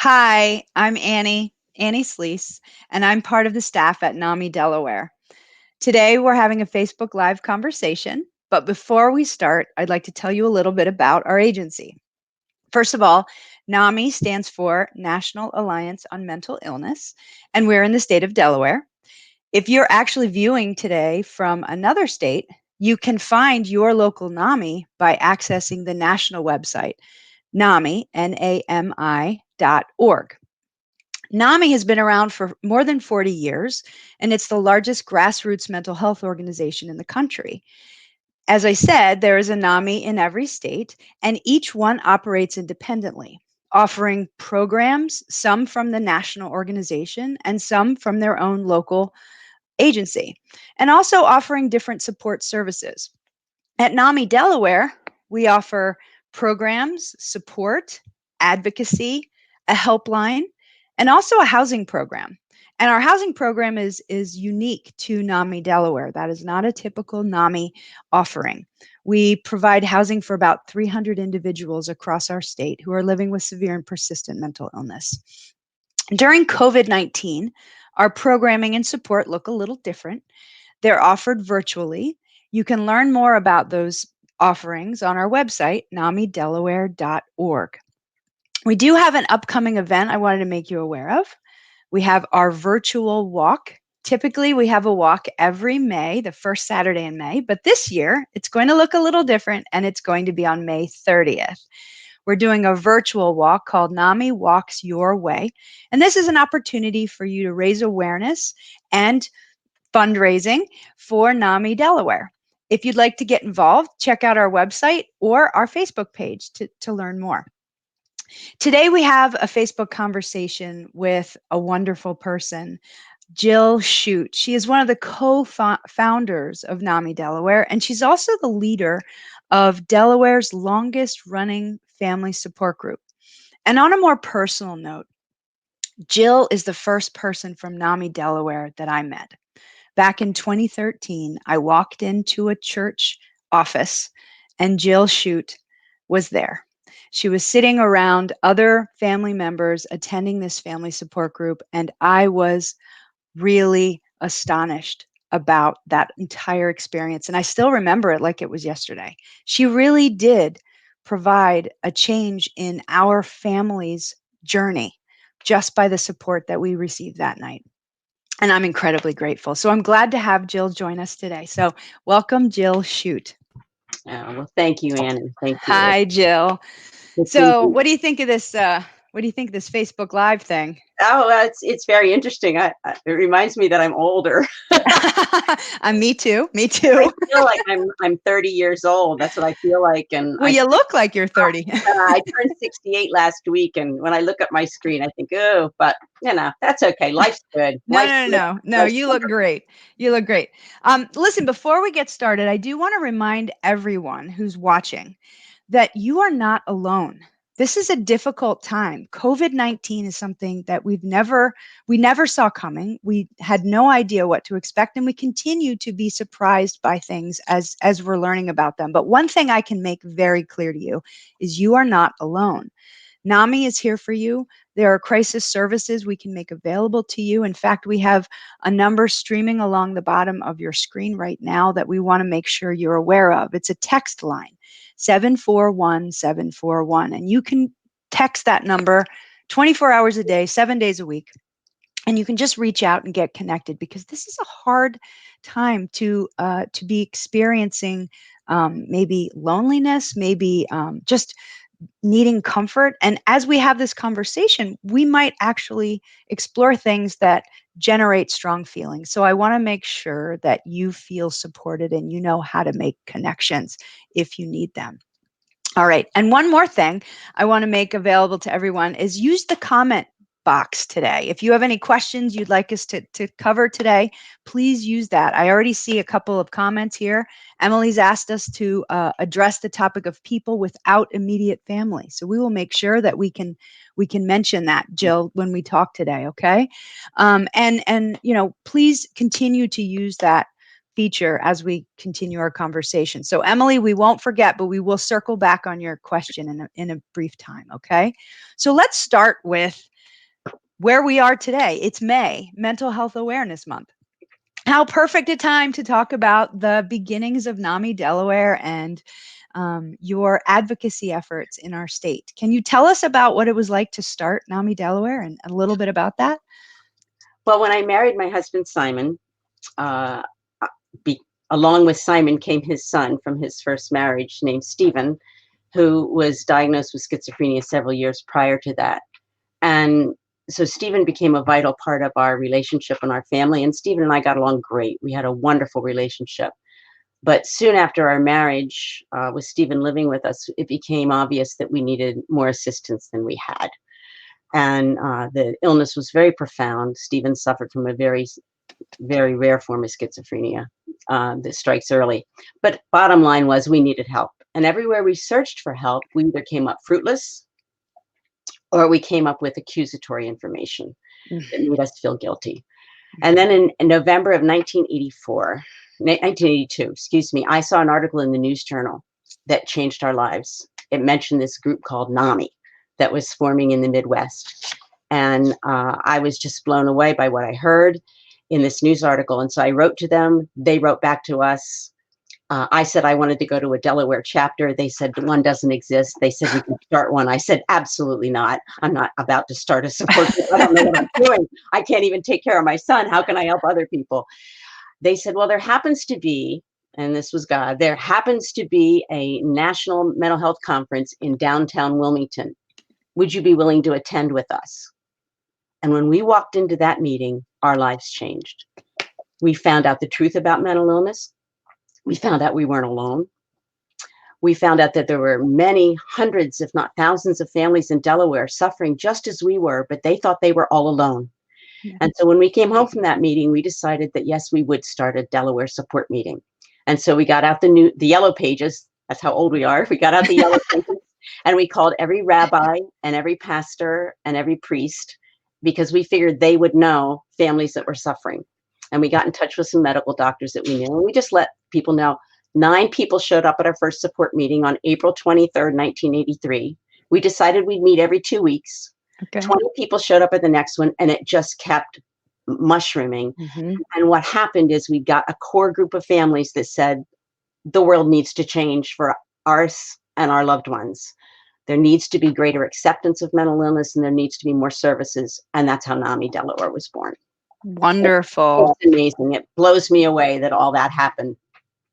Hi, I'm Annie Slease, and I'm part of the staff at NAMI Delaware. Today, we're having a Facebook Live conversation, but before we start, I'd like to tell you a little bit about our agency. First of all, NAMI stands for National Alliance on Mental Illness, and we're in the state of Delaware. If you're actually viewing today from another state, you can find your local NAMI by accessing the national website, NAMI, NAMI.org. NAMI has been around for more than 40 years, and it's the largest grassroots mental health organization in the country. As I said, there is a NAMI in every state, and each one operates independently, offering programs, some from the national organization and some from their own local agency, and also offering different support services. At NAMI Delaware, we offer programs, support, advocacy, a helpline, and also a housing program. And our housing program is unique to NAMI Delaware. That is not a typical NAMI offering. We provide housing for about 300 individuals across our state who are living with severe and persistent mental illness. During COVID-19, our programming and support look a little different. They're offered virtually. You can learn more about those offerings on our website, namidelaware.org. We do have an upcoming event I wanted to make you aware of. We have our virtual walk. Typically, we have a walk every May, the first Saturday in May, but this year it's going to look a little different and it's going to be on May 30th. We're doing a virtual walk called NAMI Walks Your Way. And this is an opportunity for you to raise awareness and fundraising for NAMI Delaware. If you'd like to get involved, check out our website or our Facebook page to learn more. Today, we have a Facebook conversation with a wonderful person, Jill Shute. She is one of the co-founders of NAMI Delaware, and she's also the leader of Delaware's longest running family support group. And on a more personal note, Jill is the first person from NAMI Delaware that I met. Back in 2013, I walked into a church office and Jill Shute was there. She was sitting around other family members attending this family support group, and I was really astonished about that entire experience. And I still remember it like it was yesterday. She really did provide a change in our family's journey just by the support that we received that night. And I'm incredibly grateful. So I'm glad to have Jill join us today. So welcome, Jill Shute. Well, thank you, Annie. Thank you. Hi, Jill. Good to So be. what do you think of this? What do you think of this Facebook Live thing? It's very interesting. It reminds me that I'm older. Me too. Me I too. feel like I'm 30 years old. That's what I feel like. And Well, you look like you're 30. I turned 68 last week, and when I look at my screen, I think, oh, but that's okay. Life's good. No, Life's no, no, good. no, no. Life's You look wonderful. great. You look great. Listen, before we get started, I do want to remind everyone who's watching that you are not alone. This is a difficult time. COVID-19 is something that we never saw coming. We had no idea what to expect, and we continue to be surprised by things as we're learning about them. But one thing I can make very clear to you is you are not alone. NAMI is here for you. There are crisis services we can make available to you. In fact, we have a number streaming along the bottom of your screen right now that we want to make sure you're aware of. It's a text line, 741-741. And you can text that number 24 hours a day, 7 days a week. And you can just reach out and get connected, because this is a hard time to be experiencing maybe loneliness, maybe just needing comfort. And as we have this conversation, we might actually explore things that generate strong feelings. So I want to make sure that you feel supported and you know how to make connections if you need them. All right. And one more thing I want to make available to everyone is use the comment box today. If you have any questions you'd like us to cover today, please use that. I already see a couple of comments here. Emily's asked us to address the topic of people without immediate family. So we will make sure that we can mention that, Jill, when we talk today. Okay. And please continue to use that feature as we continue our conversation. So Emily, we won't forget, but we will circle back on your question in a brief time. Okay. So let's start with where we are today. It's May, Mental Health Awareness Month. How perfect a time to talk about the beginnings of NAMI Delaware and your advocacy efforts in our state. Can you tell us about what it was like to start NAMI Delaware and a little bit about that? Well, when I married my husband, Simon, uh, along with Simon came his son from his first marriage named Stephen, who was diagnosed with schizophrenia several years prior to that. And so Stephen became a vital part of our relationship and our family. And Stephen and I got along great. We had a wonderful relationship. But soon after our marriage, with Stephen living with us, it became obvious that we needed more assistance than we had. And the illness was very profound. Stephen suffered from a very, very rare form of schizophrenia that strikes early. But bottom line was we needed help. And everywhere we searched for help, we either came up fruitless or we came up with accusatory information that made us feel guilty. And then in November of 1982, excuse me, I saw an article in the News Journal that changed our lives. It mentioned this group called NAMI that was forming in the Midwest. And I was just blown away by what I heard in this news article. And so I wrote to them. They wrote back to us. I said I wanted to go to a Delaware chapter. They said one doesn't exist. They said we can start one. I said absolutely not. I'm not about to start a support group. I don't know what I'm doing. I can't even take care of my son. How can I help other people? They said, well, there happens to be, and this was God, there happens to be a national mental health conference in downtown Wilmington. Would you be willing to attend with us? And when we walked into that meeting, our lives changed. We found out the truth about mental illness. We found out we weren't alone. We found out that there were many hundreds, if not thousands, of families in Delaware suffering just as we were, but they thought they were all alone. Yeah. And so when we came home from that meeting, we decided that, yes, we would start a Delaware support meeting. And so we got out the yellow pages. That's how old we are. We got out the yellow pages and we called every rabbi and every pastor and every priest because we figured they would know families that were suffering. And we got in touch with some medical doctors that we knew. And we just let people know. 9 people showed up at our first support meeting on April 23rd, 1983. We decided we'd meet every 2 weeks. Okay. 20 people showed up at the next one, and it just kept mushrooming. Mm-hmm. And what happened is we got a core group of families that said, the world needs to change for us and our loved ones. There needs to be greater acceptance of mental illness, and there needs to be more services. And that's how NAMI Delaware was born. Wonderful. It's amazing. It blows me away that all that happened.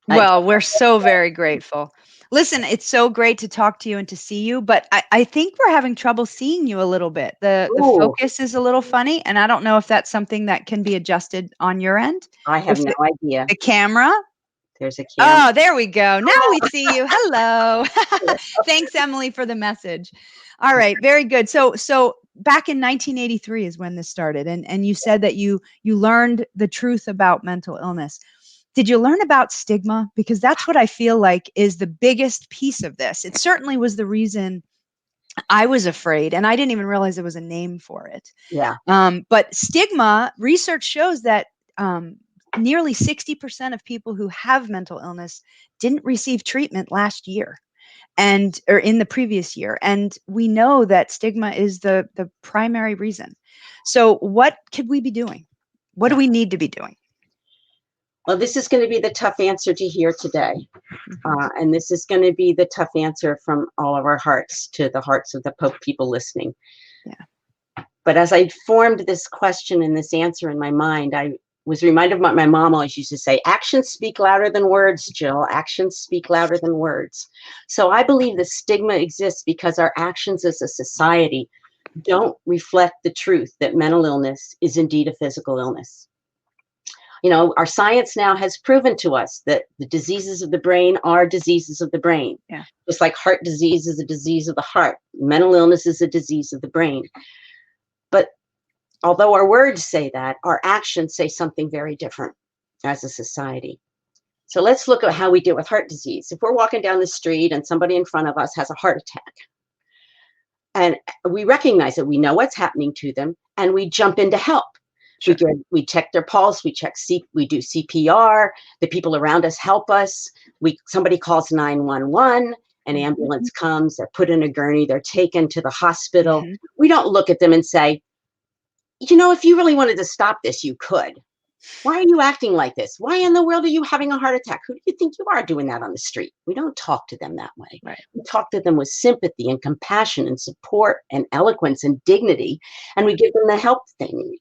Well, we're so very grateful. Listen, it's so great to talk to you and to see you, but I think we're having trouble seeing you a little bit. The focus is a little funny, and I don't know if that's something that can be adjusted on your end. I have no idea. The camera? There's a camera. Oh, there we go. Now we see you. Hello. Thanks, Emily, for the message. All right, very good. So back in 1983 is when this started, and you said that you learned the truth about mental illness. Did you learn about stigma? Because that's what I feel like is the biggest piece of this. It certainly was the reason I was afraid, and I didn't even realize there was a name for it. Yeah. But stigma, research shows that nearly 60% of people who have mental illness didn't receive treatment last year or in the previous year. And we know that stigma is the primary reason. So what could we be doing? What do we need to be doing? Well, this is going to be the tough answer to hear today. And this is going to be the tough answer from all of our hearts to the hearts of the people listening. Yeah. But as I formed this question and this answer in my mind, I was reminded of what my mom always used to say, actions speak louder than words, Jill. Actions speak louder than words. So I believe the stigma exists because our actions as a society don't reflect the truth that mental illness is indeed a physical illness. You know, our science now has proven to us that the diseases of the brain are diseases of the brain. Yeah. Just like heart disease is a disease of the heart, mental illness is a disease of the brain. But although our words say that, our actions say something very different as a society. So let's look at how we deal with heart disease. If we're walking down the street and somebody in front of us has a heart attack, and we recognize that we know what's happening to them, and we jump in to help. Sure. We check their pulse, we do CPR, the people around us help us, somebody calls 911, an ambulance comes, they're put in a gurney, they're taken to the hospital. Mm-hmm. We don't look at them and say, if you really wanted to stop this, you could. Why are you acting like this? Why in the world are you having a heart attack? Who do you think you are doing that on the street? We don't talk to them that way. Right. We talk to them with sympathy and compassion and support and eloquence and dignity, and we give them the help they need.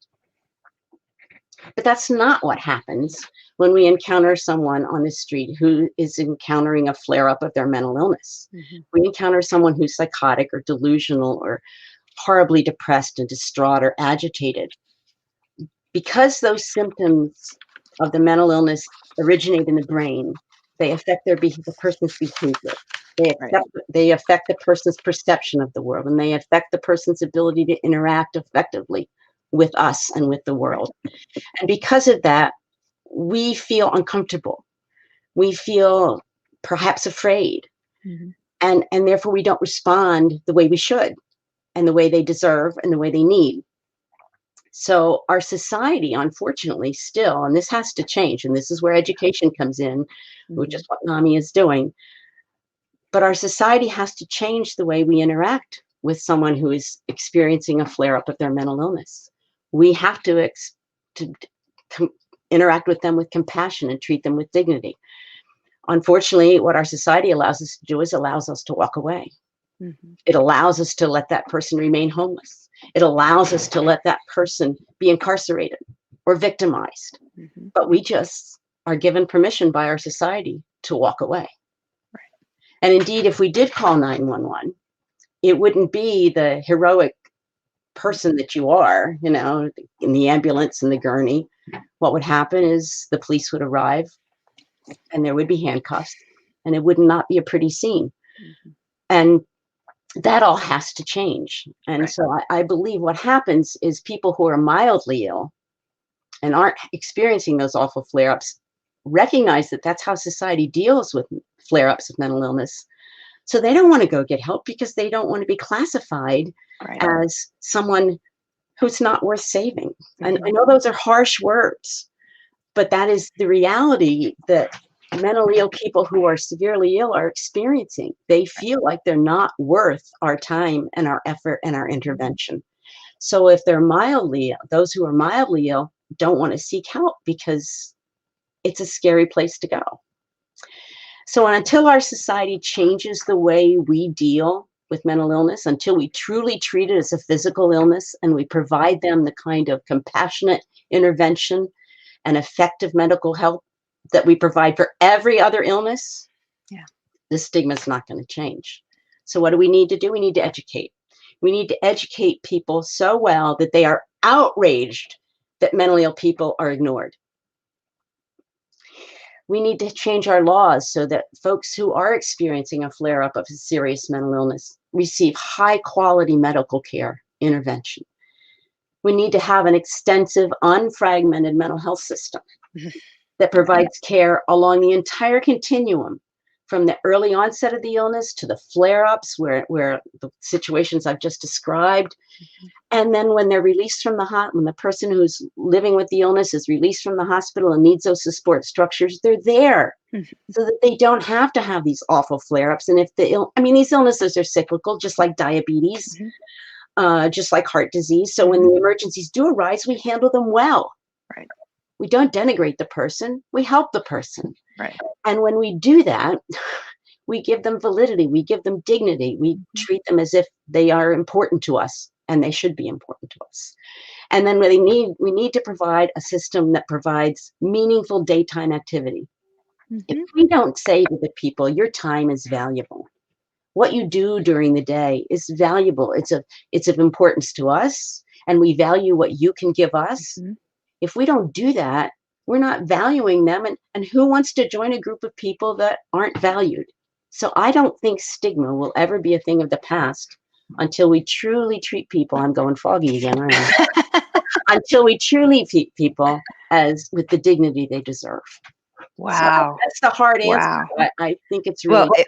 But that's not what happens when we encounter someone on the street who is encountering a flare up of their mental illness. Mhm. We encounter someone who's psychotic or delusional or horribly depressed and distraught or agitated. Because those symptoms of the mental illness originate in the brain, they affect the person's behavior. Right. They affect the person's perception of the world, and they affect the person's ability to interact effectively with us and with the world. And because of that, we feel uncomfortable. We feel perhaps afraid. Mhm. And therefore we don't respond the way we should and the way they deserve and the way they need. So our society, unfortunately, still, and this has to change, and this is where education comes in, which is Mhm. what NAMI is doing. But our society has to change the way we interact with someone who is experiencing a flare up of their mental illness. We have to interact with them with compassion and treat them with dignity. Unfortunately, what our society allows us to do is allows us to walk away. Mhm. It allows us to let that person remain homeless. It allows us to let that person be incarcerated or victimized. Mhm. But we just are given permission by our society to walk away. Right. And indeed, if we did call 911, it wouldn't be the heroic person that you are, in the ambulance and the gurney. What would happen is the police would arrive and there would be handcuffs and it would not be a pretty scene. Mhm. And that all has to change. And Right. so I believe what happens is people who are mildly ill and aren't experiencing those awful flare ups recognize that that's how society deals with flare ups of mental illness. So they don't want to go get help because they don't want to be classified Right. as someone who's not worth saving. And I Mhm. know those are harsh words, but that is the reality that mentally ill people who are severely ill are experiencing. They feel like they're not worth our time and our effort and our Mhm. intervention. So if they're mildly ill, those who are mildly ill don't want to seek help because it's a scary place to go. So until our society changes the way we deal with mental illness, until we truly treat it as a physical illness and we provide them the kind of compassionate intervention and effective medical help that we provide for every other illness, Yeah. the stigma is not going to change. So what do we need to do? We need to educate. We need to educate people so well that they are outraged that mentally ill people are ignored. We need to change our laws so that folks who are experiencing a flare up of a serious mental illness receive high quality medical care intervention. We need to have an extensive, unfragmented mental health system Mhm. that provides care along the entire continuum from the early onset of the illness to the flare ups, where the situations I've just described. Mhm. And then when they're released from when the person who's living with the illness is released from the hospital and needs those support structures, they're there Mhm. so that they don't have to have these awful flare ups. And if these illnesses are cyclical, just like diabetes, Mhm. just like heart disease. So when Mhm. the emergencies do arise, we handle them well. Right. We don't denigrate the person, we help the person. Right. And when we do that, we give them validity, we give them dignity, we Mhm. treat them as if they are important to us and they should be important to us. And then we need to provide a system that provides meaningful daytime activity. If Mhm. we don't say to the people, your time is valuable, what you do during the day is valuable, it's of importance to us, and we value what you can give us. Mhm. If we don't do that, we're not valuing them. And who wants to join a group of people that aren't valued? So I don't think stigma will ever be a thing of the past until we truly treat people. I'm going foggy again, aren't I? Until we truly treat people as with the dignity they deserve. So Wow. that's the hard answer. Wow. I think it's Well, really,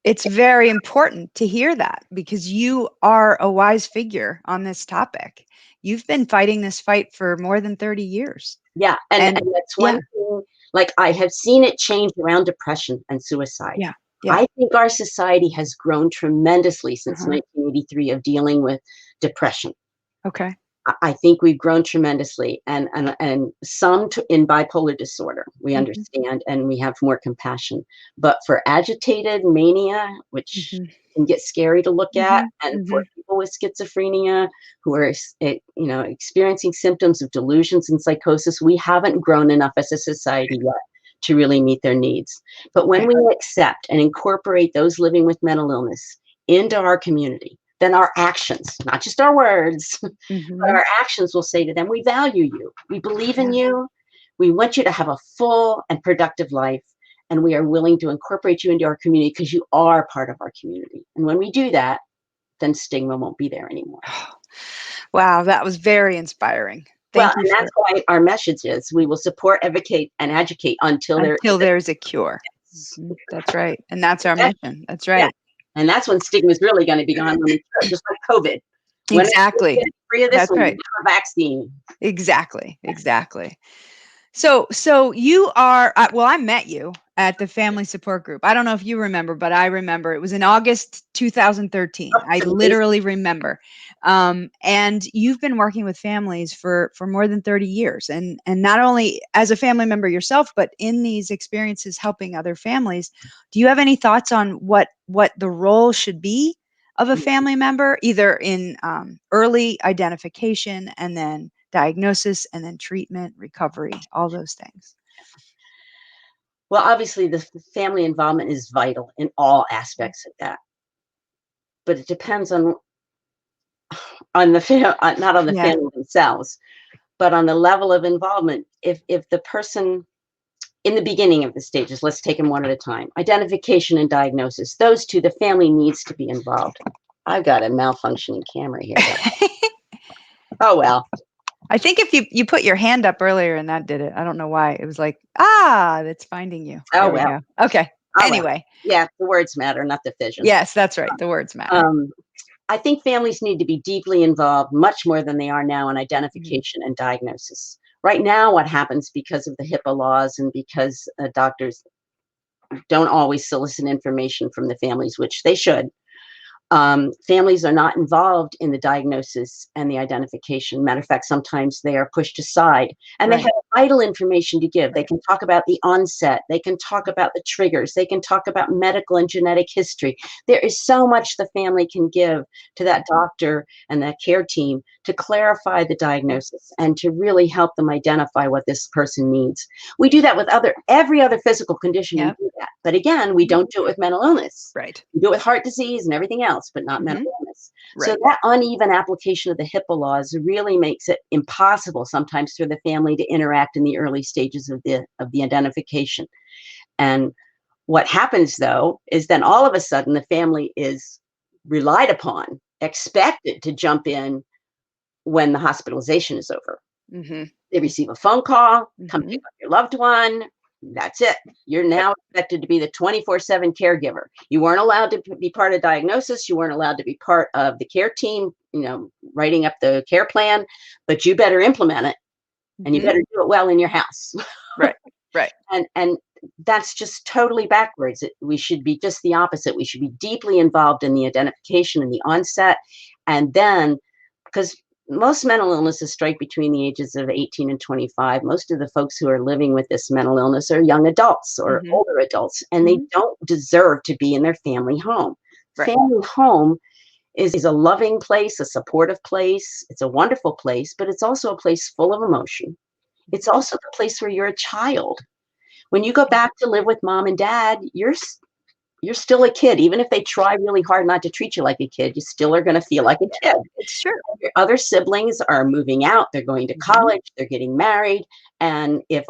it's very important to hear that because you are a wise figure on this topic. You've been fighting this fight for more than 30 years. yeah. And And that's yeah, one thing, like I have seen it change around depression and suicide. yeah, yeah. I think our society has grown tremendously since Uh-huh. 1983 of dealing with depression. Okay. I think we've grown tremendously, and in bipolar disorder, we Mhm, understand and we have more compassion. But for agitated mania, which mhm, can get scary to look at, mhm, and for mhm. people with schizophrenia who are, experiencing symptoms of delusions and psychosis, we haven't grown enough as a society yet to really meet their needs. But when Okay. we accept and incorporate those living with mental illness into our community, then our actions, not just our words, but Mhm. our actions will say to them, we value you. We believe in Yeah. you. We want you to have a full and productive life. And we are willing to incorporate you into our community because you are part of our community. And when we do that, then stigma won't be there anymore. Wow, that was very inspiring. Well, Thank you and that's for why our message is we will support, advocate, and educate until there is until a there's a cure. yes. Mhm, that's right, and that's our That- mission. That's yeah. right. And that's when stigma is really going to be gone when we start, just like COVID. When we Exactly. get free of this, That's when we right. have a vaccine. Exactly, exactly. So you are well, I met you at the family support group. I don't know if you remember, but I remember it was in August 2013. Oh, I it's amazing. literally remember. And you've been working with families for more than 30 years, and not only as a family member yourself, but in these experiences helping other families. Do you have any thoughts on what the role should be of a family member, either in early identification and then diagnosis and then treatment, recovery, all those things? Well, obviously, the family involvement is vital in all aspects of that, but it depends on not on the Yeah, family themselves, but on the level of involvement. If the person in the beginning of the stages, let's take them one at a time. Identification and diagnosis; those two, the family needs to be involved. I've got a malfunctioning camera here, but oh well. I think if you put your hand up earlier and that did it. I don't know why. It was like, that's finding you. Oh There we well. go. Okay. Oh well. Anyway, Yeah, the words matter, not the vision. yes, that's right. The words matter. Um, I think families need to be deeply involved, much more than they are now, in Mhm. identification and diagnosis. Right now, what happens because of the HIPAA laws and because doctors don't always solicit information from the families, which they should, families are not involved in the diagnosis and the identification. Matter of fact, sometimes they are pushed aside and they Right. have vital information to give. They Right. can talk about the onset, they can talk about the triggers, they can talk about medical and genetic history. There is so much the family can give to that Mhm. doctor and that care team to clarify the diagnosis and to really help them identify what this person needs. We do that with every other physical condition. We Yep. do that, but again, we Mhm. don't do it with mental illness. Right. We do it with heart disease and everything else, but not mental Mhm. illness. So Right. that uneven application of the HIPAA laws really makes it impossible sometimes for the family to interact in the early stages of the identification. And what happens though is then all of a sudden the family is relied upon, expected to jump in when the hospitalization is over. Mhm. They receive a phone call, come pick Mhm. up your loved one. That's it. You're Yep. now expected to be the 24/7 caregiver. You weren't allowed to be part of diagnosis. You weren't allowed to be part of the care team, writing up the care plan, but you better implement it and you Mhm. better do it well in your house. Right. Right. And that's just totally backwards. We should be just the opposite. We should be deeply involved in the identification and the onset. And then, because most mental illnesses strike between the ages of 18 and 25. Most of the folks who are living with this mental illness are young adults or Mhm. older adults, and they Mhm. don't deserve to be in their family home. Right. Family home is a loving place, a supportive place. It's a wonderful place, but it's also a place full of emotion. It's Mhm. also the place where you're a child. When you go Yeah. back to live with mom and dad, you're still a kid. Even if they try really hard not to treat you like a kid, you still are gonna feel like a Yeah. kid. It's true. Your other siblings are moving out, they're going to Mhm. college, they're getting married, and if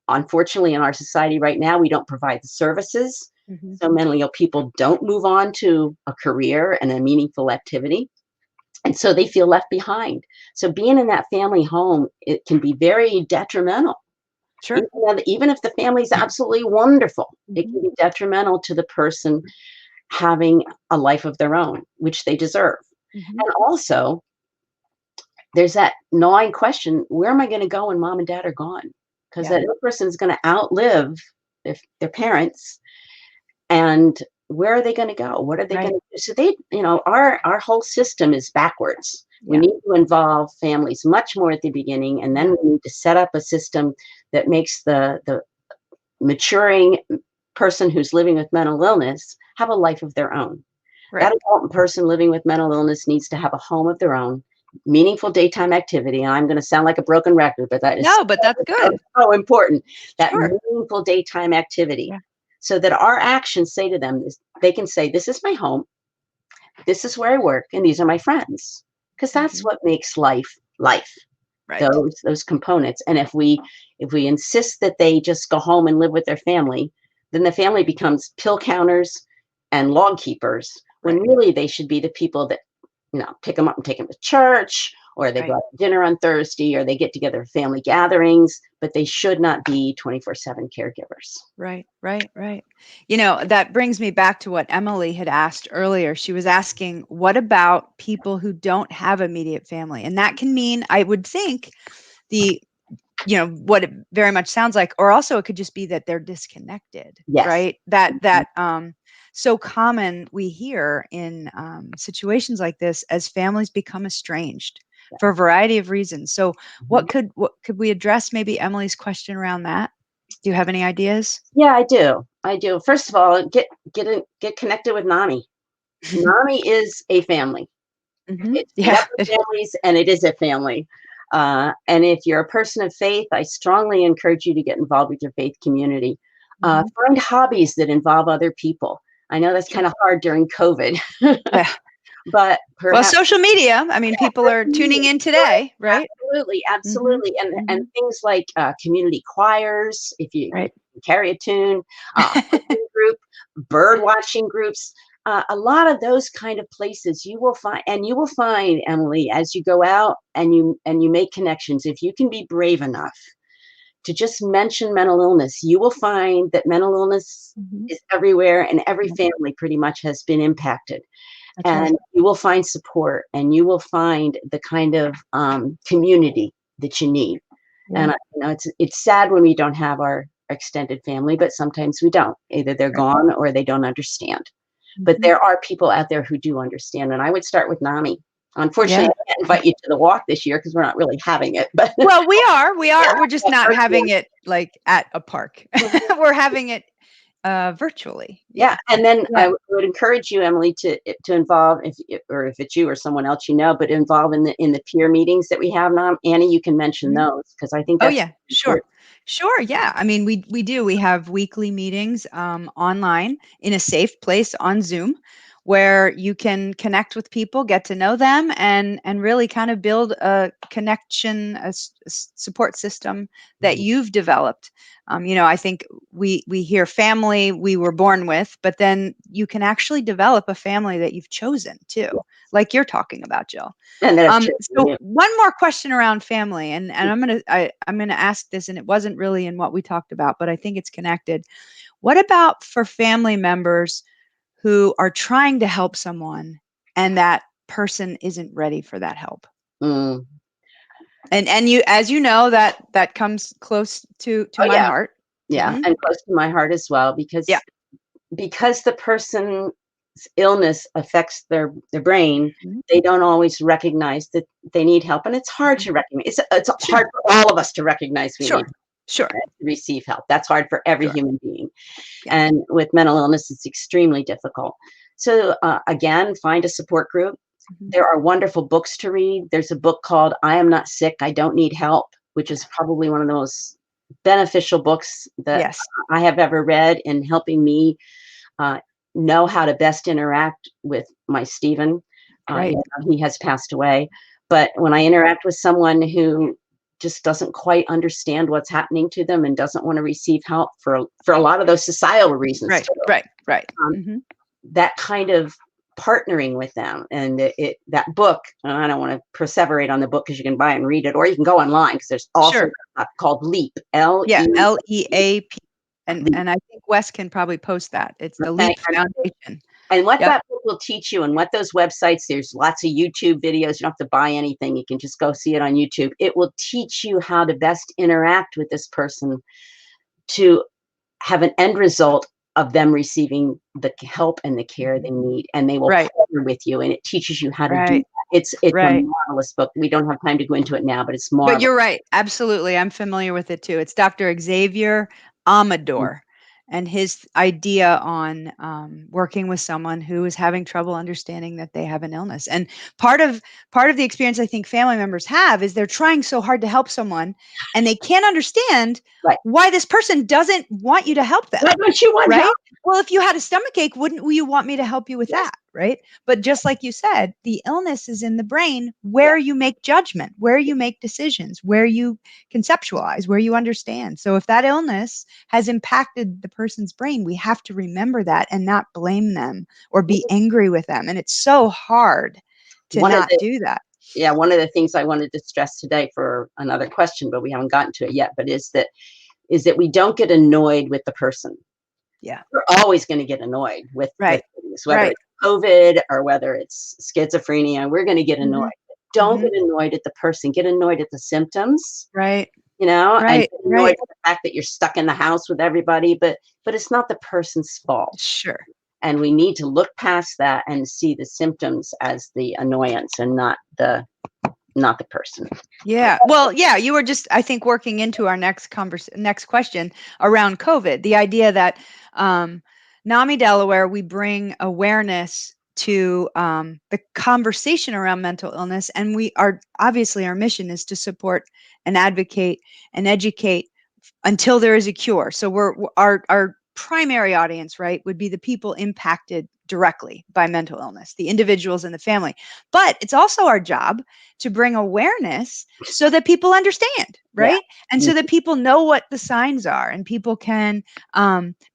unfortunately, in our society right now, we don't provide the services, Mhm. so mentally ill people don't move on to a career and a meaningful activity, and so they feel left behind. So being in that family home, it can be very detrimental. Sure. Even if the family's absolutely wonderful, it Mhm. can be detrimental to the person having a life of their own, which they deserve. Mhm. And also, there's that gnawing question, where am I going to go when mom and dad are gone? Because Yeah. that other person is going to outlive their parents. And where are they going to go? What are they going Right. to do? So they, our whole system is backwards. We Yeah. need to involve families much more at the beginning, and then Yeah. we need to set up a system that makes the maturing person who's living with mental illness have a life of their own. That Right. adult person living with mental illness needs to have a home of their own, meaningful daytime activity. And I'm going to sound like a broken record, but that is No, but that's so, good. so important. That Sure. meaningful daytime activity, Yeah. so that our actions say to them, they can say, "This is my home. This is where I work, and these are my friends." Because that's Mhm. what makes life life. Right. Those components. And if we insist that they just go home and live with their family, then the family becomes pill counters and log keepers, when Right. really they should be the people that, pick them up and take them to church, or they go Right. out to dinner on Thursday, or they get together for family gatherings, but they should not be 24/7 caregivers. Right, right, right. That brings me back to what Emily had asked earlier. She was asking, what about people who don't have immediate family? And that can mean, I would think, the, what it very much sounds like, or also it could just be that they're disconnected, Yes. right? That, Mhm. that, so common we hear in situations like this as families become estranged for a variety of reasons. So Mhm. what could we address maybe Emily's question around that? Do you have any ideas? Yeah, I do. I do. First of all, get connected with NAMI. NAMI is a family. It's made Yeah. up of families, and it is a family. And if you're a person of faith, I strongly encourage you to get involved with your faith community. Mhm. Find hobbies that involve other people. I know that's Sure. kind of hard during COVID, Yeah. but Well, perhaps social media, I mean, people are tuning in right, today, right? absolutely, Mhm. absolutely, and Mhm. things like community choirs, if you Right. can carry a tune, hiking group, bird watching groups. A lot of those kind of places you will find, Emily, as you go out and you make connections. If you can be brave enough to just mention mental illness, you will find that mental illness Mhm. is everywhere, and every Yeah, family pretty much has been impacted. that's right. And you will find support, and you will find the kind of community that you need. And Yeah. it's sad when we don't have our extended family, but sometimes we don't. Either they're Right. gone or they don't understand. But Mhm. there are people out there who do understand, and I would start with NAMI. Yeah. Unfortunately, I can't invite you to the walk this year because we're not really having it. But Well, we're just yeah, not having virtually. it, like, at a park. We're having it, virtually. Yeah, Yeah. and then I Yeah. would encourage you, Emily, to involve, or if it's you or someone else but involve in the peer meetings that we have now. Annie, you can mention Mhm. those because I think Oh, that's yeah, sure. important. Sure, yeah. I mean, we do. We have weekly meetings, online in a safe place on Zoom where you can connect with people, get to know them, and really kind of build a connection, support system that Mhm. you've developed. I think we hear family we were born with, but then you can actually develop a family that you've chosen too, Yeah, like you're talking about, Jill. and that I've chosen So you. one more question around family, and I'm gonna ask this, and it wasn't really in what we talked about, but I think it's connected. What about for family members who are trying to help someone and that person isn't ready for that help? Mm. And you, as you know, that comes close to Oh my yeah, heart. yeah, Mhm. and close to my heart as well, Yeah. because the person's illness affects their brain. Mhm. They don't always recognize that they need help, and it's hard Mhm. to recognize. It's Sure. hard for all of us to recognize we need Sure. Sure. to receive help. That's hard for every Sure. human being. Yeah. And with mental illness, it's extremely difficult. So, again, find a support group. Mhm. There are wonderful books to read. There's a book called I Am Not Sick, I Don't Need Help, which is probably one of the most beneficial books that Yes. I have ever read in helping me uh, know how to best interact with my Stephen. Right. He has passed away. But when I interact with someone who just doesn't quite understand what's happening to them and doesn't want to receive help for a lot of those societal reasons Right. too, Right. Right. um, Mhm. that kind of partnering with them, and that book, and I don't want to perseverate on the book because you can buy it and read it, or you can go online because there's also Sure. called Leap, L Yeah, E LEAP, Leap. and I think Wes can probably post that. It's the Thank LEAP Foundation. And what Yep. that book will teach you, and what those websites, there's lots of YouTube videos. You don't have to buy anything. You can just go see it on YouTube. It will teach you how to best interact with this person to have an end result of them receiving the help and the care they need, and they will Right. partner with you, and it teaches you how to do Right. that. It's a Right. marvelous book. We don't have time to go into it now, but it's But marvelous. you're right. Absolutely. I'm familiar with it too. It's Dr. Xavier Amador and his idea on working with someone who is having trouble understanding that they have an illness. And part of the experience I think family members have is they're trying so hard to help someone and they can't understand Right. why this person doesn't want you to help them. Why don't you want Right? help? Well, if you had a stomach ache, wouldn't you want me to help you with Yes, that? Right? But just like you said, the illness is in the brain yes. where you make judgment, where you make decisions, where you conceptualize, where you understand. So if that illness has impacted the person's brain, we have to remember that and not blame them or be angry with them. And it's so hard to One of not the do that. Yeah, one of the things I wanted to stress today for another question, but we haven't gotten to it yet, but is that we don't get annoyed with the person. Yeah. We're always going to get annoyed with Right. things, whether Right. it's COVID or whether it's schizophrenia. We're going to get annoyed. Hmm. Don't Hmm. get annoyed at the person. Get annoyed at the symptoms, Right. and Right. get annoyed Right. at the fact that you're stuck in the house with everybody. But it's not the person's fault, Sure. and we need to look past that and see the symptoms as the annoyance and not the person. Yeah. Well, yeah, you were just, I think, working into our next question around COVID. The idea that NAMI Delaware, we bring awareness to the conversation around mental illness, and we are obviously our mission is to support and advocate and educate until there is a cure. So our primary audience, right, would be the people impacted directly by mental illness, the individuals in the family. But it's also our job to bring awareness so that people understand, Yeah. right? And so that people know what the signs are and people can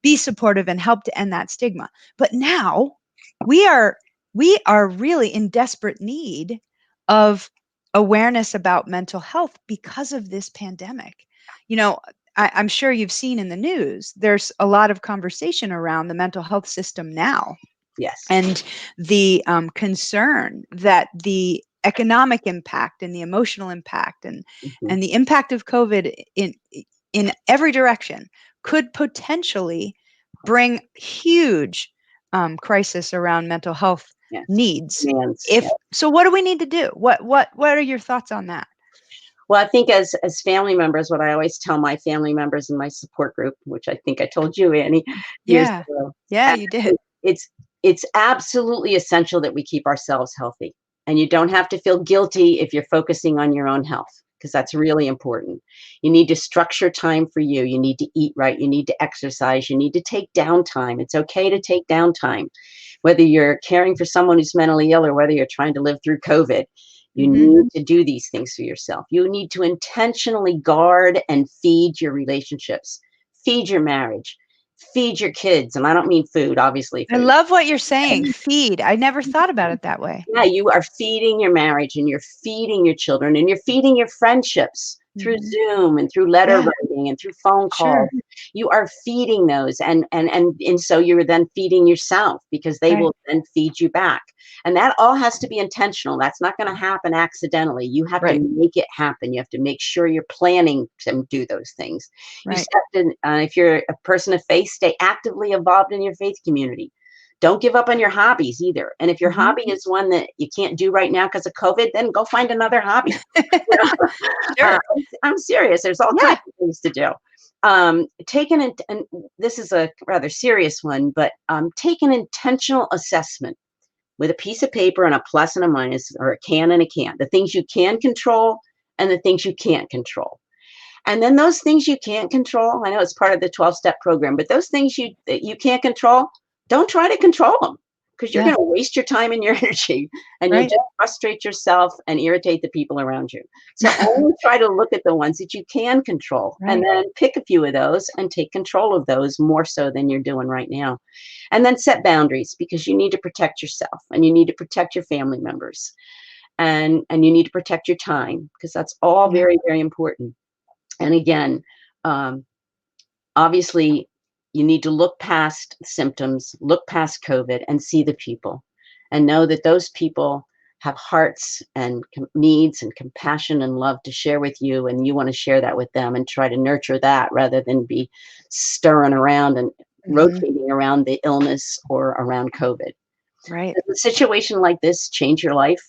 be supportive and help to end that stigma. But now we are we are really in desperate need of awareness about mental health because of this pandemic. You know, I'm sure you've seen in the news, there's a lot of conversation around the mental health system now Yes. and the concern that the economic impact and the emotional impact Mhm. and the impact of COVID in every direction could potentially bring huge crisis around mental health Yes. needs. Demands. If Yeah. so, what do we need to do? What are your thoughts on that? Well, I think as family members, what I always tell my family members in my support group, which I think I told you, Annie, years Yeah, ago, yeah, uh, you did. it's it's absolutely essential that we keep ourselves healthy. And you don't have to feel guilty if you're focusing on your own health, because that's really important. You need to structure time for you. You need to eat right. You need to exercise. You need to take downtime. It's okay to take downtime, whether you're caring for someone who's mentally ill or whether you're trying to live through COVID. You Hmm. need to do these things for yourself. You need to intentionally guard and feed your relationships, feed your marriage, feed your kids. And I don't mean food, obviously, I food. love what you're saying. Feed. I never thought about it that way. Yeah, you are feeding your marriage and you're feeding your children and you're feeding your friendships through Hmm. Zoom and through letter Yeah, writing and through phone calls. sure. You are feeding those and so you're then feeding yourself because they Right, will then feed you back. And that all has to be intentional. That's not going to happen accidentally. You have to right, make it happen. You have to make sure you're planning to do those things. You right. have to, if you're a person of faith, stay actively involved in your faith community. Don't give up on your hobbies either. And if your Hmm. hobby is one that you can't do right now because of COVID, then go find another hobby. You know? Sure. I'm serious. There's all kinds Yeah. of things to do. Take and this is a rather serious one, but take an intentional assessment with a piece of paper and a plus and a minus, or a can and a can. The things you can control and the things you can't control. And then those things you can't control, I know it's part of the 12-step program, but those things that you can't control, don't try to control them because you're Yeah. going to waste your time and your energy and you'll Right. just frustrate yourself and irritate the people around you. So only try to look at the ones that you can control and Right. then pick a few of those and take control of those more so than you're doing right now. And then set boundaries because you need to protect yourself and you need to protect your family members and you need to protect your time because that's all Yeah. very, very important. And again, um, obviously, you need to look past symptoms, look past COVID, and see the people, and know that those people have hearts and needs and compassion and love to share with you, and you want to share that with them and try to nurture that rather than be stirring around and rotating around the illness or around COVID. Right. Does a situation like this change your life?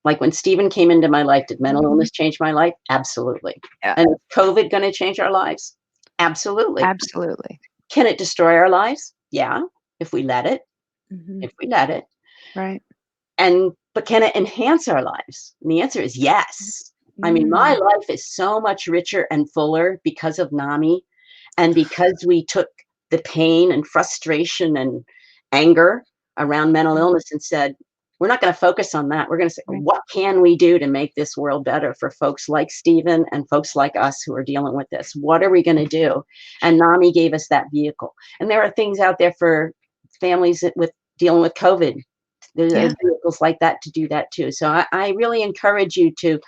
Like when Stephen came into my life, did mental illness change my life? Absolutely. Yeah. And is COVID going to change our lives? Absolutely. Absolutely. Can it destroy our lives? Yeah, if we let it. Mhm. If we let it. Right. But can it enhance our lives? And the answer is yes. I mean, my Mm. life is so much richer and fuller because of NAMI and because we took the pain and frustration and anger around mental Mhm. illness and said, we're not going to focus on that. We're going to say, Right. what can we do to make this world better for folks like Stephen and folks like us who are dealing with this? What are we going to do? And NAMI gave us that vehicle. And there are things out there for families with dealing with COVID. There's Yeah. vehicles like that to do that too. So I really encourage you to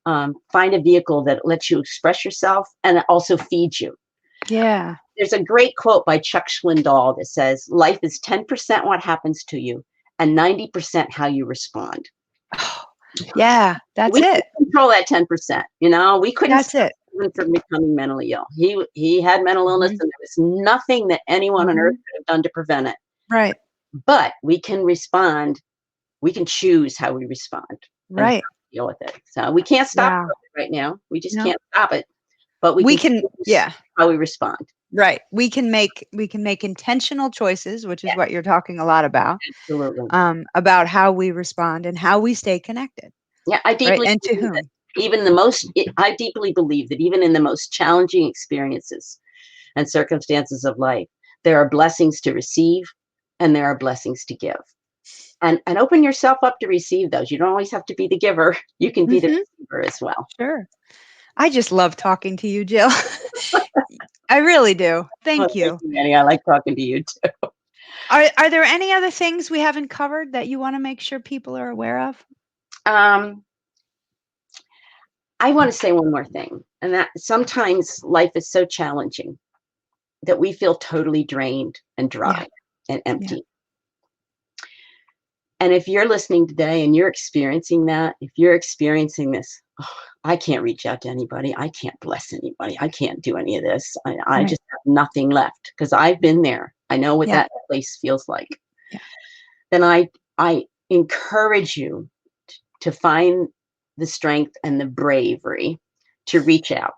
find a vehicle that lets you express yourself and it also feeds you. Yeah. There's a great quote by Chuck Swindoll that says, life is 10% what happens to you and 90% how you respond. Oh, yeah, that's We can it. control that 10%. We couldn't That's stop it. him from becoming mentally ill. He had mental illness Mhm. and there was nothing that anyone on earth Mhm. could have done to prevent it. Right. But we can respond. We can choose how we respond and how Right. we deal with it. So we can't stop Wow. it right now. We just No. can't stop it. But we We can can choose yeah. how we respond. Right. We can make intentional choices, which is Yeah, what you're talking a lot absolutely. about how we respond and how we stay connected, Yeah, I right? deeply And to believe that whom? I deeply believe that even in the most challenging experiences and circumstances of life, there are blessings to receive and there are blessings to give. And open yourself up to receive those. You don't always have to be the giver. You can be the Mhm. receiver as well. Sure. I just love talking to you, Jill. I really do. Well, Thank thank you. you, Manny. I like talking to you too. Are there any other things we haven't covered that you wanna make sure people are aware of? Um, I want to say one more thing, and that sometimes life is so challenging that we feel totally drained and Yeah. dry and Yeah. empty. And if you're listening today and you're experiencing that, if you're experiencing this, "Oh, I can't reach out to anybody. I can't bless anybody. I can't do any of this. I Right. just have nothing left because I've been there. I know what Yeah. that place feels like." Yeah. Then I encourage you to find the strength and the bravery to reach out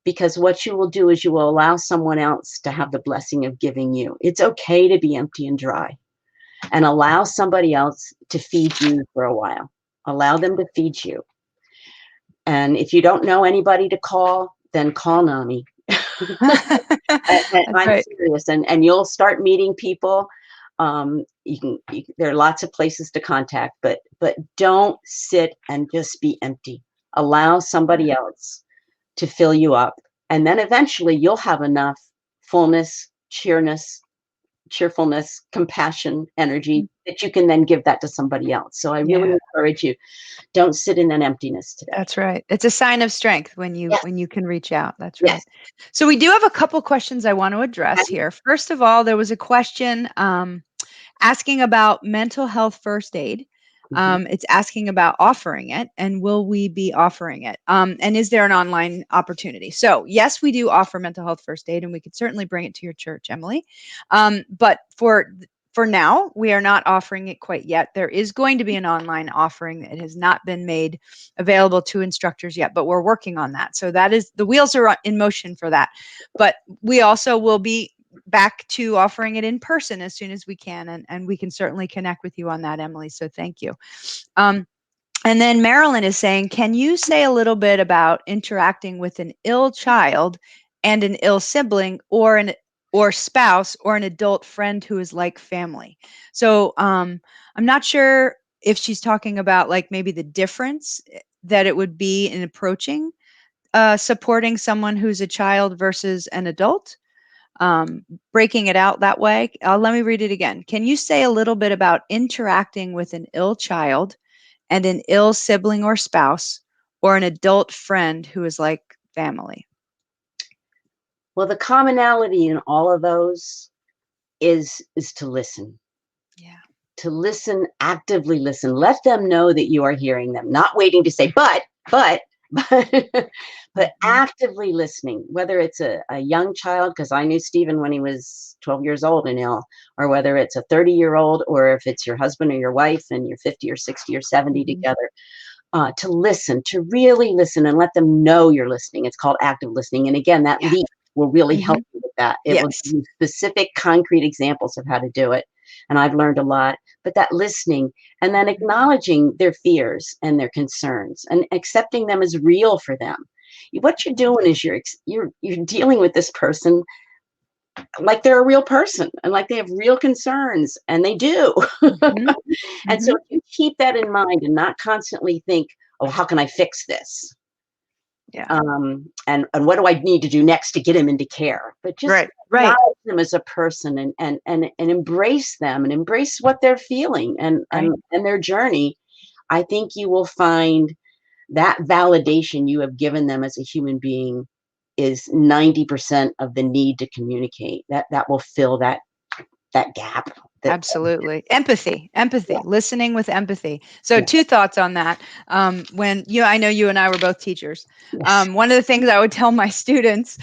because what you will do is you will allow someone else to have the blessing of giving you. It's okay to be empty and dry and allow somebody else to feed you for a while. Allow them to feed you. And if you don't know anybody to call, then call NAMI. And That's I'm right. serious. And you'll start meeting people. There are lots of places to contact, but don't sit and just be empty. Allow Yeah. somebody else to fill you up. And then eventually you'll have enough fullness, cheerfulness, compassion, Mm. energy that you can then give that to somebody else. So I really Yeah. encourage you, don't sit in an emptiness today. That's right. It's a sign of strength when you Yes, when you can reach out. That's yes. right. So we do have a couple questions I want to address Okay. here. First of all, there was a question asking about mental health first aid. Mhm. It's asking about offering it and will we be offering it? And is there an online opportunity? So, yes, we do offer mental health first aid and we could certainly bring it to your church, Emily. But for now, we are not offering it quite yet. There is going to be an online offering that has not been made available to instructors yet, but we're working on that. So that is the wheels are in motion for that. But we also will be back to offering it in person as soon as we can. And we can certainly connect with you on that, Emily. So thank you. Um, and then Marilyn is saying, can you say a little bit about interacting with an ill child and an ill sibling or spouse or an adult friend who is like family? So I'm not sure if she's talking about like maybe the difference that it would be in approaching supporting someone who's a child versus an adult, um, breaking it out that way. Let me read it again. Can you say a little bit about interacting with an ill child and an ill sibling or spouse or an adult friend who is like family? Well, the commonality in all of those is to listen. Yeah. To listen, actively listen. Let them know that you are hearing them, not waiting to say, but But Mhm. actively listening, whether it's a young child, because I knew Stephen when he was 12 years old and ill, or whether it's a 30-year-old, or if it's your husband or your wife and you're 50 or 60 or 70 Mhm. together, to listen, to really listen and let them know you're listening. It's called active listening. And again, that Yeah. leap will really help Mhm. you with that. It will Yes. give you specific, concrete examples of how to do it. And I've learned a lot. But that listening and then Mhm. acknowledging their fears and their concerns and accepting them as real for them. What you're doing is you're dealing with this person like they're a real person and like they have real concerns, and they do. Mhm. And so Mhm. if you keep that in mind and not constantly think, oh, how can I fix this? Yeah. And what do I need to do next to get him into care? But just Right. Right. acknowledge them as a person and embrace them and embrace what they're feeling Right. and their journey. I think you will find that validation you have given them as a human being is 90% of the need to communicate. That will fill that gap. That Absolutely. Empathy, yeah, empathy, listening with empathy. So yeah, two thoughts on that. When I know you and I were both teachers. yes. One of the things I would tell my students,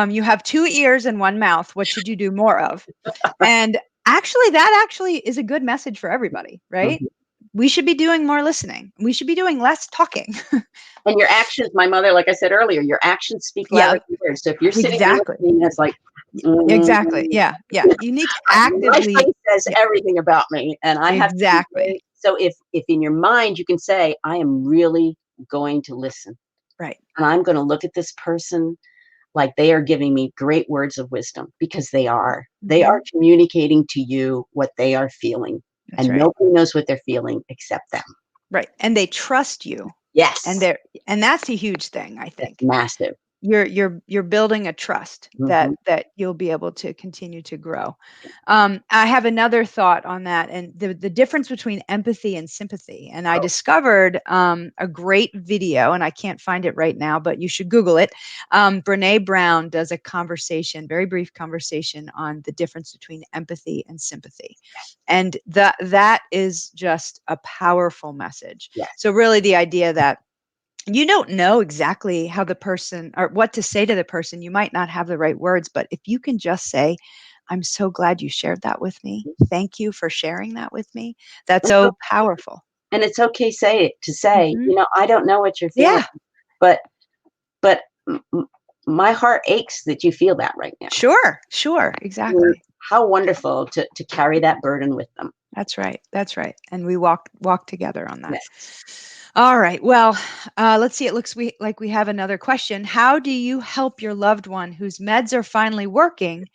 you have two ears and one mouth. What should you do more of? And actually, that actually is a good message for everybody, right? Mhm. We should be doing more listening. We should be doing less talking. And your actions, my mother, like I said earlier, your actions speak louder Yeah, than words. So if you're sitting there exactly. listening, that's like, Exactly. mm, Yeah. Yeah. You need to my actively, face says yeah, everything about me, and I have to be exactly. very. So if in your mind you can say, I am really going to listen, Right. and I'm going to look at this person like they are giving me great words of wisdom because they are. They are Hmm. communicating to you what they are feeling, That's and right. nobody knows what they're feeling except them. Right. And they trust you. And Yes, they're and that's a huge thing, I that's think. massive. You're building a trust that Mhm. you'll be able to continue to grow. I have another thought on that, and the difference between empathy and sympathy. And I Oh, discovered a great video, and I can't find it right now, but you should Google it. Brene Brown does a conversation, very brief conversation on the difference between empathy and sympathy, and that is just a powerful message. yes. So really, the idea that you don't know exactly how the person or what to say to the person. You might not have the right words, but if you can just say, I'm so glad you shared that with me. Thank you for sharing that with me. That's And so so powerful. and it's okay to say, Hmm. I don't know what you're feeling, Yeah, but but my heart aches that you feel that right now. sure, sure. Mm, Exactly. how wonderful to carry that burden with them. That's right. That's right. And we walk together on that. Yes. All right. Well, let's see. It looks like we have another question. How do you help your loved one whose meds are finally working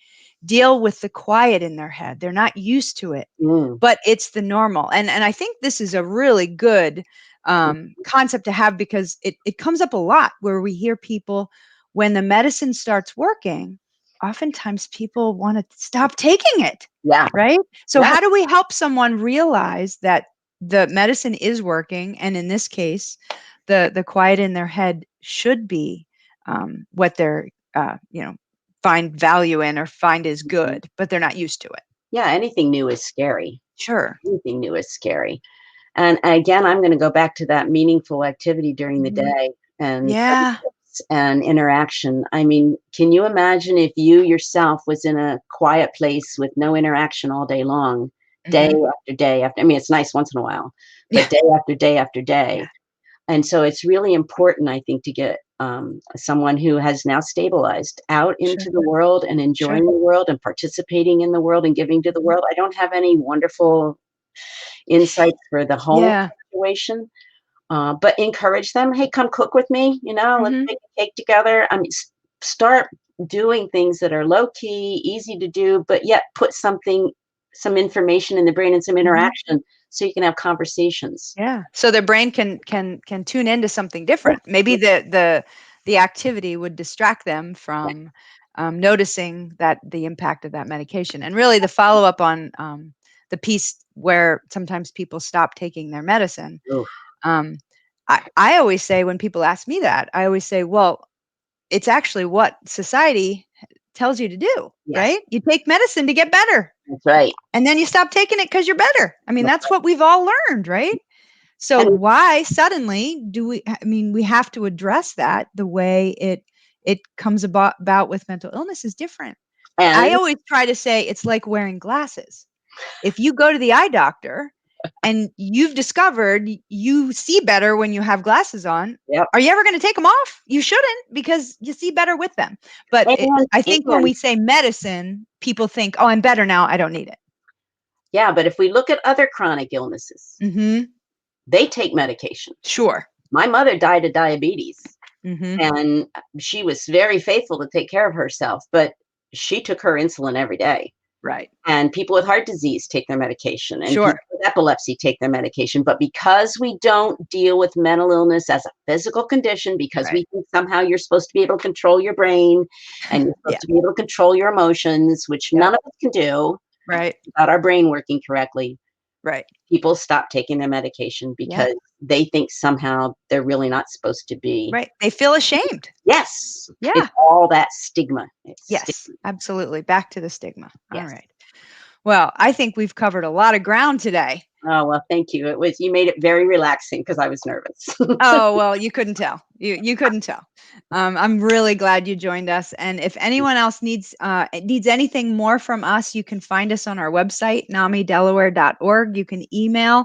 deal with the quiet in their head? They're not used to it, Mm, but it's the normal. And I think this is a really good concept to have because it comes up a lot where we hear people when the medicine starts working. Oftentimes, people want to stop taking it, yeah, right? So, right. how do we help someone realize that the medicine is working, and in this case, the quiet in their head should be what they're find value in or find is Mhm. good, but they're not used to it. Yeah, anything new is scary. Sure. Anything new is scary. And again, I'm gonna go back to that meaningful activity during the Mhm. day and Yeah. friendships and interaction. I mean, can you imagine if you yourself was in a quiet place with no interaction all day long, day Mhm. after day after I mean, it's nice once in a while, Yeah. but day after day after Yeah. day. And so it's really important, I think, to get someone who has now stabilized out Sure. into the world and Sure. enjoying the world and participating in the world and giving to the Mhm. world. I don't have any wonderful insights for the home Yeah. situation, but encourage them. Hey, come cook with me. Let's Mhm. make a cake together. I mean, start doing things that are low key, easy to do, but yet put some information in the brain and some Mhm. interaction so you can have conversations. Yeah. So their brain can tune into something Yeah, different. Maybe yeah, the activity would distract them yeah. from noticing that the impact of that medication. And really, the follow up on the piece where sometimes people stop taking their medicine. Oof, Um, I always say when people ask me that, I always say, well, it's actually what society tells you to do, yes, right? You take medicine to get better. that's right. And then you stop taking it because you're better. I mean, That's that's what we've all learned, right? So And why suddenly do we, I mean, we have to address that. The way it comes about with mental illness is different. I and always try to say it's like wearing glasses. If you go to the eye doctor and you've discovered you see better when you have glasses on, yep. are you ever going to take them off? You shouldn't, because you see better with them. But I think when And we say medicine, people think, "Oh, I'm better now. I don't need it." yeah, but if we look at other chronic illnesses, Mhm. they take medication. Sure. My mother died of diabetes, Mhm. and she was very faithful to take care of herself, but she took her insulin every day. Right. And people with heart disease take their medication, and people Sure. with epilepsy take their medication. But because we don't deal with mental illness as a physical condition, because Right. we think somehow you're supposed to be able to control your brain and you're Yeah. supposed to be able to control your emotions, which Yep. none of us can do Right. without our brain working correctly, Right. people stop taking their medication Yeah. because they think somehow they're really not supposed to be. Right. They feel ashamed. Yes, Yeah. it's all that stigma. It's Yes. stigma. Absolutely. Back to the stigma. All Yes. right. Well, I think we've covered a lot of ground today. Oh, well, thank you. You made it very relaxing because I was nervous. Oh, well, you couldn't tell. You couldn't tell. I'm really glad you joined us. And if anyone else needs anything more from us, you can find us on our website, namidelaware.org. You can email.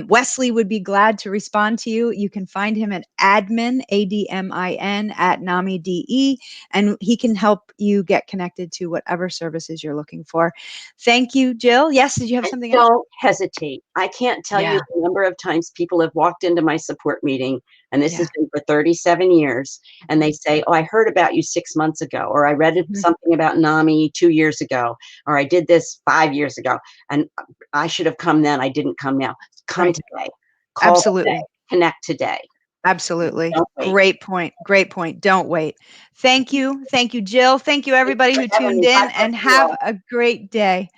Wesley would be glad to respond to you. You can find him at admin, ADMIN, at NAMI.DE, and he can help you get connected to whatever services you're looking for. Thank you, Jill. Yes, did you have And something else? don't hesitate. I can't tell you Yeah. the number of times people have walked into my support meeting, and this Yeah. has been for 37 years, and Mhm. they say, "Oh, I heard about you 6 months ago," or "I read Mhm. something about NAMI 2 years ago," or "I did this 5 years ago, and I should have come then. I didn't come now." Come Right. today. Call today. Absolutely. Connect today. Absolutely. Don't wait. Great point. Great point. Don't wait. Thank you. Thank you, Jill. Thank you, Thank you everybody for who having tuned me. God in, bless and you have all. a great day.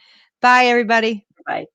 Bye, everybody. Bye.